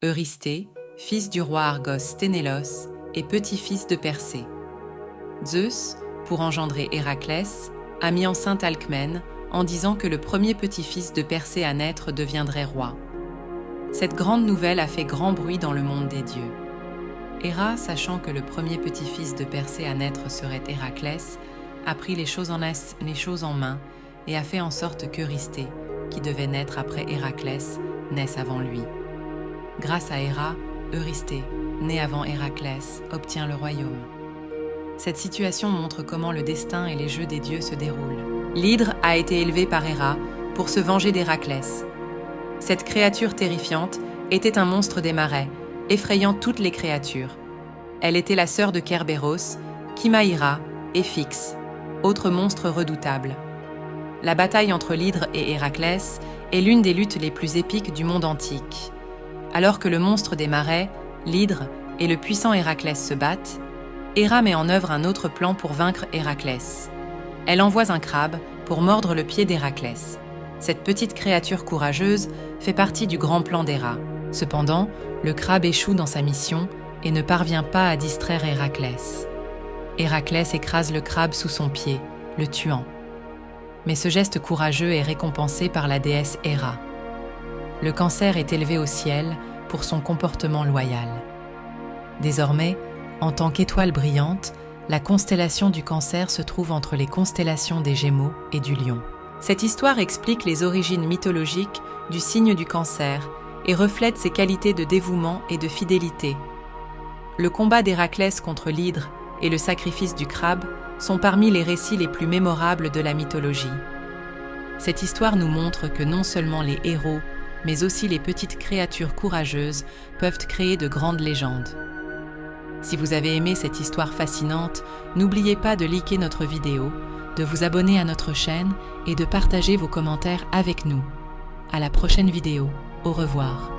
Eurysthée, fils du roi Argos Sténélos et petit-fils de Persée. Zeus, pour engendrer Héraclès, a mis enceinte Alcmène en disant que le premier petit-fils de Persée à naître deviendrait roi. Cette grande nouvelle a fait grand bruit dans le monde des dieux. Héra, sachant que le premier petit-fils de Persée à naître serait Héraclès, a pris les choses en main et a fait en sorte qu'Eurysthée, qui devait naître après Héraclès, naisse avant lui. Grâce à Héra, Eurysthée, né avant Héraclès, obtient le royaume. Cette situation montre comment le destin et les jeux des dieux se déroulent. L'hydre a été élevée par Héra pour se venger d'Héraclès. Cette créature terrifiante était un monstre des marais, effrayant toutes les créatures. Elle était la sœur de Kerbéros, Kimaïra et Phix, autre monstre redoutable. La bataille entre l'hydre et Héraclès est l'une des luttes les plus épiques du monde antique. Alors que le monstre des marais, l'hydre et le puissant Héraclès se battent, Héra met en œuvre un autre plan pour vaincre Héraclès. Elle envoie un crabe pour mordre le pied d'Héraclès. Cette petite créature courageuse fait partie du grand plan d'Héra. Cependant, le crabe échoue dans sa mission et ne parvient pas à distraire Héraclès. Héraclès écrase le crabe sous son pied, le tuant. Mais ce geste courageux est récompensé par la déesse Héra. Le Cancer est élevé au ciel pour son comportement loyal. Désormais, en tant qu'étoile brillante, la constellation du Cancer se trouve entre les constellations des Gémeaux et du Lion. Cette histoire explique les origines mythologiques du signe du Cancer et reflète ses qualités de dévouement et de fidélité. Le combat d'Héraclès contre l'hydre et le sacrifice du crabe sont parmi les récits les plus mémorables de la mythologie. Cette histoire nous montre que non seulement les héros, mais aussi les petites créatures courageuses peuvent créer de grandes légendes. Si vous avez aimé cette histoire fascinante, n'oubliez pas de liker notre vidéo, de vous abonner à notre chaîne et de partager vos commentaires avec nous. À la prochaine vidéo. Au revoir.